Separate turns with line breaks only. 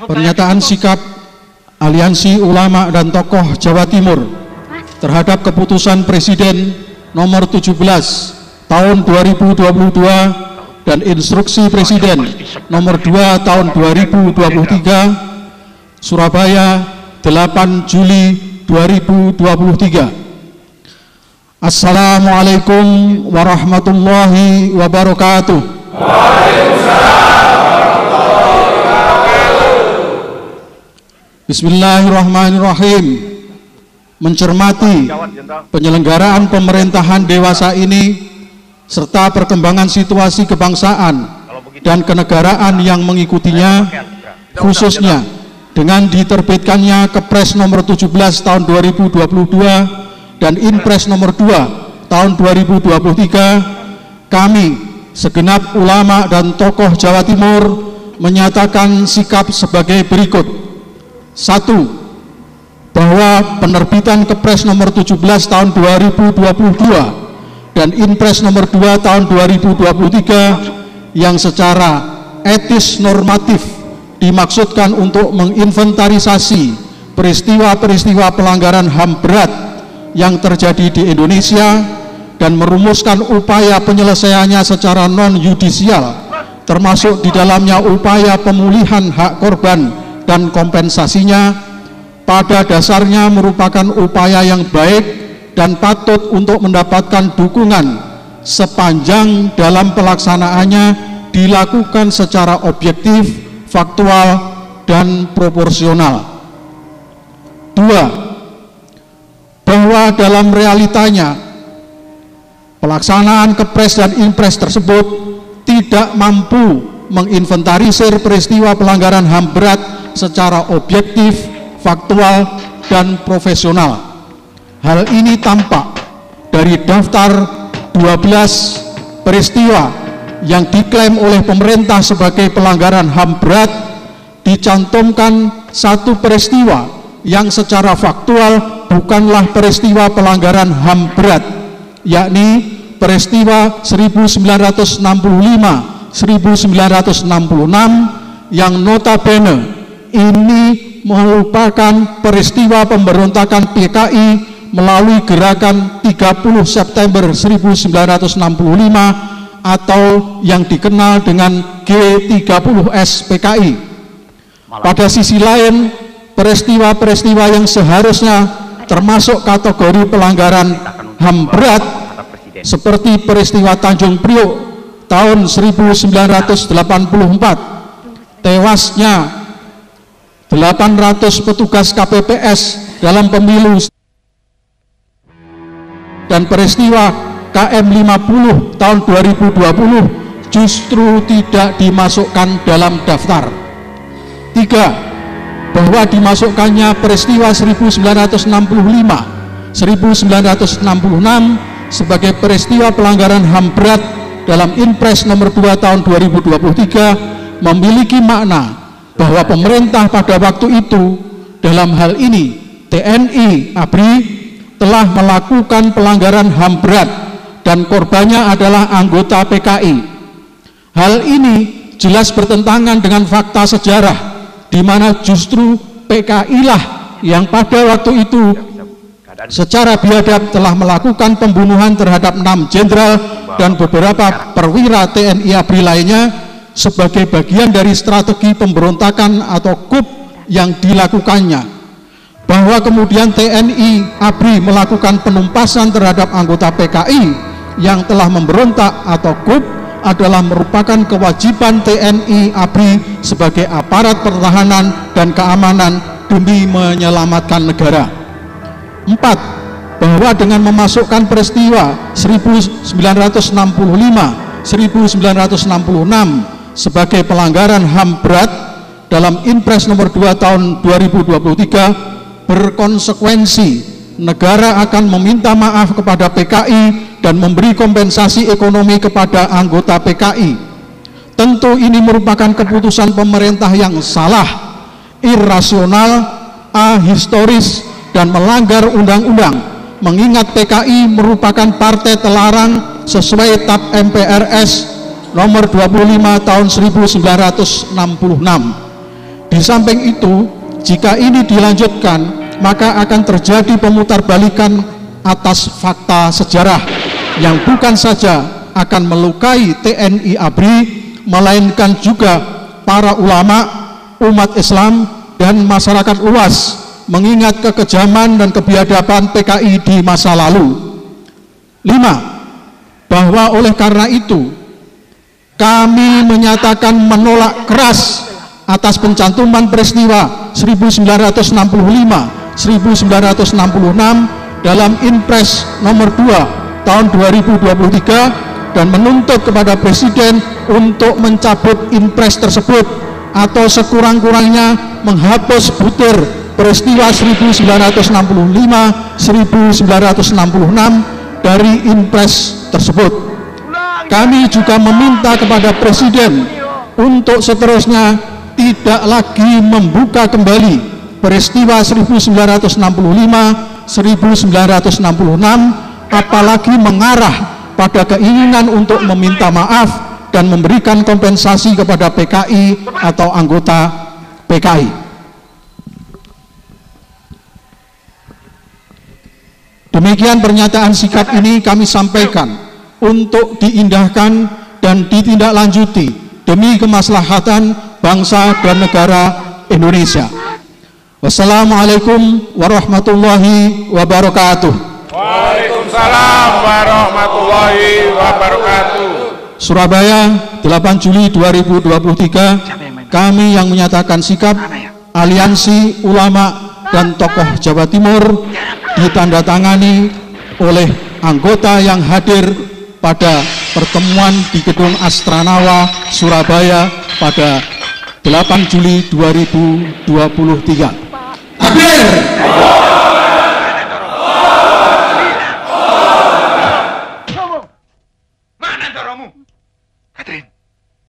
Pernyataan sikap Aliansi Ulama dan Tokoh Jawa Timur terhadap keputusan Presiden nomor 17 tahun 2022 dan instruksi Presiden nomor 2 tahun 2023 Surabaya 8 Juli 2023. Assalamualaikum warahmatullahi wabarakatuh. Bismillahirrahmanirrahim. Mencermati penyelenggaraan pemerintahan dewasa ini serta perkembangan situasi kebangsaan dan kenegaraan yang mengikutinya, khususnya dengan diterbitkannya Kepres nomor 17 tahun 2022 dan Inpres nomor 2 tahun 2023, kami segenap ulama dan tokoh Jawa Timur menyatakan sikap sebagai berikut. 1. Bahwa penerbitan Kepres nomor 17 tahun 2022 dan Inpres nomor 2 tahun 2023 yang secara etis normatif dimaksudkan untuk menginventarisasi peristiwa-peristiwa pelanggaran HAM berat yang terjadi di Indonesia dan merumuskan upaya penyelesaiannya secara non-yudisial, termasuk di dalamnya upaya pemulihan hak korban dan kompensasinya, pada dasarnya merupakan upaya yang baik dan patut untuk mendapatkan dukungan sepanjang dalam pelaksanaannya dilakukan secara objektif, faktual, dan proporsional. 2. Bahwa dalam realitanya pelaksanaan Kepres dan Inpres tersebut tidak mampu menginventarisir peristiwa pelanggaran HAM berat secara objektif, faktual, dan profesional. Hal ini tampak dari daftar 12 peristiwa yang diklaim oleh pemerintah sebagai pelanggaran HAM berat. Dicantumkan satu peristiwa yang secara faktual bukanlah peristiwa pelanggaran HAM berat, yakni peristiwa 1965, 1966 yang notabene ini merupakan peristiwa pemberontakan PKI melalui gerakan 30 September 1965 atau yang dikenal dengan G30S PKI. Pada sisi lain, peristiwa-peristiwa yang seharusnya termasuk kategori pelanggaran HAM berat seperti peristiwa Tanjung Priok tahun 1984, tewasnya 800 petugas KPPS dalam pemilu, dan peristiwa KM 50 tahun 2020 justru tidak dimasukkan dalam daftar. 3. Bahwa dimasukkannya peristiwa 1965, 1966 sebagai peristiwa pelanggaran HAM berat dalam Inpres nomor 2 tahun 2023 memiliki makna bahwa pemerintah pada waktu itu, dalam hal ini TNI ABRI, telah melakukan pelanggaran HAM berat dan korbannya adalah anggota PKI. Hal ini jelas bertentangan dengan fakta sejarah, di mana justru PKI lah yang pada waktu itu secara biadab telah melakukan pembunuhan terhadap 6 jenderal dan beberapa perwira TNI ABRI lainnya sebagai bagian dari strategi pemberontakan atau KUP yang dilakukannya. Bahwa kemudian TNI ABRI melakukan penumpasan terhadap anggota PKI yang telah memberontak atau KUP adalah merupakan kewajiban TNI ABRI sebagai aparat pertahanan dan keamanan demi menyelamatkan negara. 4. Bahwa dengan memasukkan peristiwa 1965, 1966 sebagai pelanggaran HAM berat dalam Inpres nomor 2 tahun 2023, berkonsekuensi negara akan meminta maaf kepada PKI dan memberi kompensasi ekonomi kepada anggota PKI. Tentu ini merupakan keputusan pemerintah yang salah, irasional, ahistoris, dan melanggar undang-undang, mengingat PKI merupakan partai terlarang sesuai TAP MPRS nomor 25 tahun 1966. Di samping itu, jika ini dilanjutkan, maka akan terjadi pemutarbalikan atas fakta sejarah yang bukan saja akan melukai TNI ABRI, melainkan juga para ulama, umat Islam, dan masyarakat luas, mengingat kekejaman dan kebiadaban PKI di masa lalu. 5. Bahwa oleh karena itu, kami menyatakan menolak keras atas pencantuman peristiwa 1965, 1966 dalam Inpres nomor 2 tahun 2023 dan menuntut kepada Presiden untuk mencabut Inpres tersebut atau sekurang-kurangnya menghapus butir peristiwa 1965, 1966 dari Inpres tersebut. Kami juga meminta kepada Presiden untuk seterusnya tidak lagi membuka kembali peristiwa 1965, 1966, apalagi mengarah pada keinginan untuk meminta maaf dan memberikan kompensasi kepada PKI atau anggota PKI. Demikian pernyataan sikap ini kami sampaikan untuk diindahkan dan ditindaklanjuti demi kemaslahatan bangsa dan negara Indonesia. Wassalamualaikum warahmatullahi wabarakatuh.
Waalaikumsalam warahmatullahi wabarakatuh.
Surabaya, 8 Juli 2023, kami yang menyatakan sikap Aliansi Ulama dan Tokoh Jawa Timur ditandatangani oleh anggota yang hadir pada pertemuan di Gedung Astranawa, Surabaya pada 8 Juli 2023. Takbir!